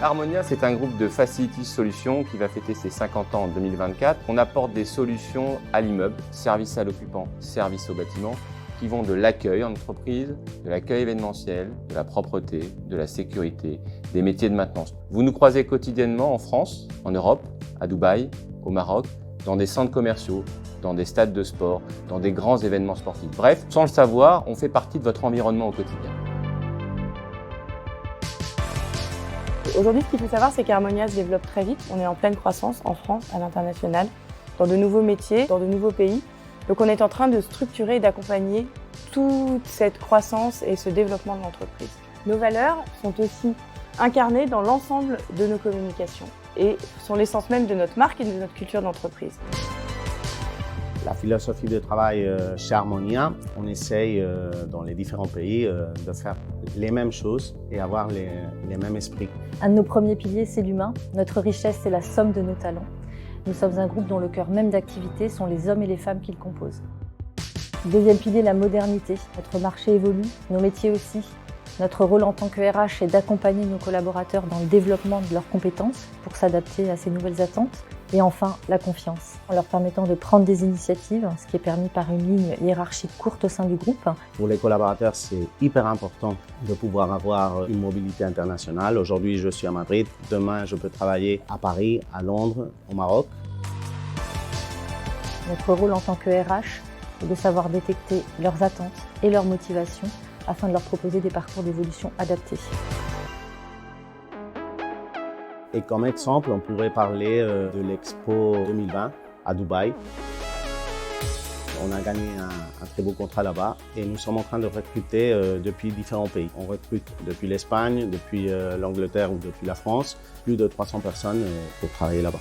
Harmonia, c'est un groupe de Facility Solutions qui va fêter ses 50 ans en 2024. On apporte des solutions à l'immeuble, service à l'occupant, service au bâtiment, qui vont de l'accueil en entreprise, de l'accueil événementiel, de la propreté, de la sécurité, des métiers de maintenance. Vous nous croisez quotidiennement en France, en Europe, à Dubaï, au Maroc, dans des centres commerciaux, dans des stades de sport, dans des grands événements sportifs. Bref, sans le savoir, on fait partie de votre environnement au quotidien. Aujourd'hui, ce qu'il faut savoir, c'est qu'Harmonia se développe très vite. On est en pleine croissance en France, à l'international, dans de nouveaux métiers, dans de nouveaux pays. Donc on est en train de structurer et d'accompagner toute cette croissance et ce développement de l'entreprise. Nos valeurs sont aussi incarnées dans l'ensemble de nos communications et sont l'essence même de notre marque et de notre culture d'entreprise. La philosophie de travail chez Harmonia, on essaye dans les différents pays de faire les mêmes choses et avoir les mêmes esprits. Un de nos premiers piliers, c'est l'humain. Notre richesse, c'est la somme de nos talents. Nous sommes un groupe dont le cœur même d'activité sont les hommes et les femmes qui le composent. Deuxième pilier, la modernité. Notre marché évolue, nos métiers aussi. Notre rôle en tant que RH est d'accompagner nos collaborateurs dans le développement de leurs compétences pour s'adapter à ces nouvelles attentes. Et enfin, la confiance, en leur permettant de prendre des initiatives, ce qui est permis par une ligne hiérarchique courte au sein du groupe. Pour les collaborateurs, c'est hyper important de pouvoir avoir une mobilité internationale. Aujourd'hui, je suis à Madrid. Demain, je peux travailler à Paris, à Londres, au Maroc. Notre rôle en tant que RH est de savoir détecter leurs attentes et leurs motivations afin de leur proposer des parcours d'évolution adaptés. Et comme exemple, on pourrait parler de l'Expo 2020 à Dubaï. On a gagné un très beau contrat là-bas et nous sommes en train de recruter depuis différents pays. On recrute depuis l'Espagne, depuis l'Angleterre ou depuis la France, plus de 300 personnes pour travailler là-bas.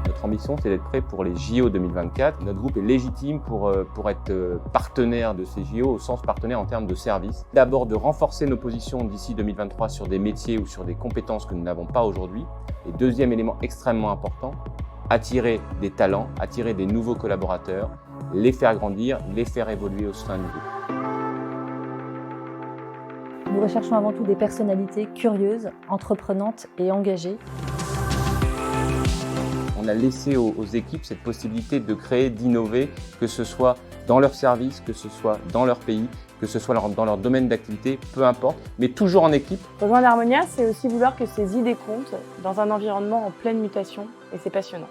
Notre ambition, c'est d'être prêt pour les JO 2024. Notre groupe est légitime pour être partenaire de ces JO, au sens partenaire en termes de services. D'abord, de renforcer nos positions d'ici 2023 sur des métiers ou sur des compétences que nous n'avons pas aujourd'hui. Et deuxième élément extrêmement important, attirer des talents, attirer des nouveaux collaborateurs, les faire grandir, les faire évoluer au sein du groupe. Nous recherchons avant tout des personnalités curieuses, entreprenantes et engagées. On a laissé aux équipes cette possibilité de créer, d'innover, que ce soit dans leur service, que ce soit dans leur pays, que ce soit dans leur domaine d'activité, peu importe, mais toujours en équipe. Rejoindre Harmonia, c'est aussi vouloir que ces idées comptent dans un environnement en pleine mutation et c'est passionnant.